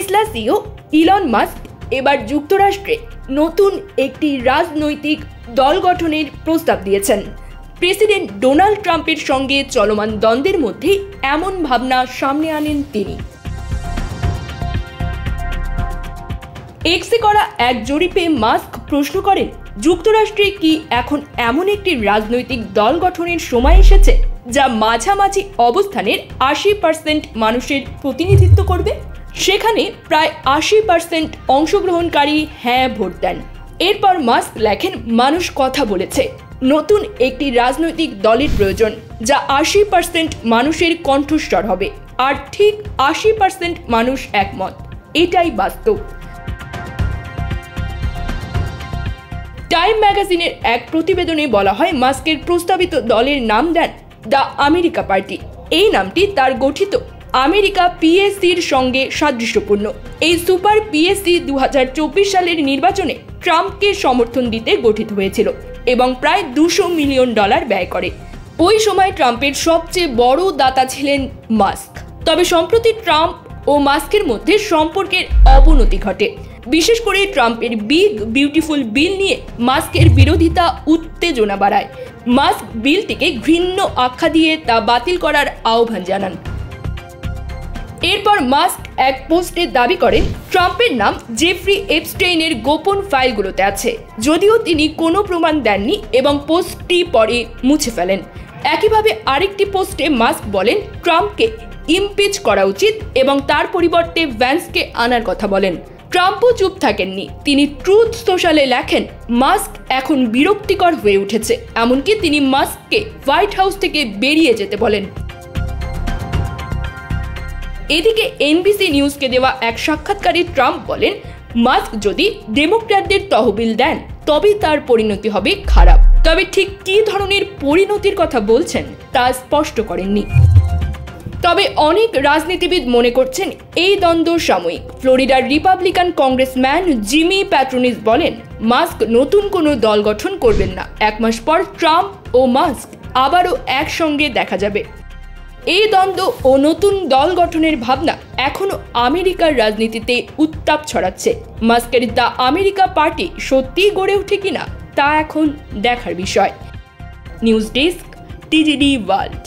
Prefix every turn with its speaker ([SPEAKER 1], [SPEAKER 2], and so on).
[SPEAKER 1] Tesla CEO Elon Musk এবার যুক্তরাষ্ট্রে নতুন একটি রাজনৈতিক দল গঠনের প্রস্তাব দিয়েছেন। প্রেসিডেন্ট ডোনাল্ড ট্রাম্পের সঙ্গে চলমান দ্বন্দ্বের মধ্যে এমন ভাবনা সামনে আনেন তিনি। এক্সে করা এক জরিপে মাস্ক প্রশ্ন করেন, যুক্তরাষ্ট্রে কি এখন এমন একটি রাজনৈতিক দল গঠনের সময় এসেছে যা মাঝামাঝি অবস্থানের 80% মানুষের প্রতিনিধিত্ব করবে? সেখানে প্রায় 80% অংশগ্রহণকারী হ্যাঁ ভোট দেন। এরপর মাস্ক লেখেন, মানুষ কথা বলেছে, নতুন একটি রাজনৈতিক দলের প্রয়োজন যা 80% মানুষের কণ্ঠস্বর হবে, আর ঠিক 80% মানুষ একমত। এটাই বাস্তব। টাইম ম্যাগাজিনের এক প্রতিবেদনে বলা হয়, মাস্কের প্রস্তাবিত দলের নাম দেন দ্য আমেরিকা পার্টি। এই নামটি তার গঠিত আমেরিকা পিএসসির সঙ্গে সাদৃশ্যপূর্ণ। এই সুপার পিএসসি 2024 সালের নির্বাচনে ট্রাম্পকে সমর্থন দিতে গঠিত হয়েছিল এবং প্রায় $200 মিলিয়ন ব্যয় করে। ওই সময় ট্রাম্পের সবচেয়ে বড় দাতা ছিলেন মাস্ক। তবে সম্প্রতি ট্রাম্প ও মাস্কের মধ্যে সম্পর্কের অবনতি ঘটে। বিশেষ করে ট্রাম্পের বিগ বিউটিফুল বিল নিয়ে মাস্কের বিরোধিতা উত্তেজনা বাড়ায়। মাস্ক বিলটিকে ঘৃণ্য আখ্যা দিয়ে তা বাতিল করার আহ্বান জানান। এরপর মাস্ক এক পোস্টে দাবি করেন, ট্রাম্পের নাম জেফ্রি এপস্টেইনের গোপন ফাইলগুলোতে আছে, যদিও তিনি কোনো প্রমাণ দেননি এবং পোস্টটি পরে মুছে ফেলেন। একইভাবে আরেকটি পোস্টে মাস্ক বলেন, ট্রাম্পকে ইমপিচ করা উচিত এবং তার পরিবর্তে ভ্যান্সকে আনার কথা বলেন। ট্রাম্পও চুপ থাকেননি। তিনি ট্রুথ সোশ্যালে লেখেন, মাস্ক এখন বিরক্তিকর হয়ে উঠেছে। এমনকি তিনি মাস্ককে হোয়াইট হাউস থেকে বেরিয়ে যেতে বলেন। এদিকে এনবিসি নিউজকে দেওয়া এক সাক্ষাৎকারে ট্রাম্প বলেন, মাস্ক যদি ডেমোক্র্যাটদের তহবিল দেন তবে তার পরিণতি হবে খারাপ। তবে ঠিক কী ধরনের পরিণতির কথা বলছেন তা স্পষ্ট করেননি। তবে অনেক রাজনীতিবিদ মনে করছেন এই দ্বন্দ্ব সাময়িক। ফ্লোরিডার রিপাবলিকান কংগ্রেসম্যান জিমি প্যাট্রোনিস বলেন, মাস্ক নতুন কোনো দল গঠন করবেন না। 1 মাস পর ট্রাম্প ও মাস্ক আবারও একসঙ্গে দেখা যাবে। এই দ্বন্দ্ব ও নতুন দল গঠনের ভাবনা এখনো আমেরিকার রাজনীতিতে উত্তাপ ছড়াচ্ছে। মাস্কের দ্য আমেরিকা পার্টি সত্যিই গড়ে ওঠে কিনা তা এখন দেখার বিষয়। News desk, TGD world.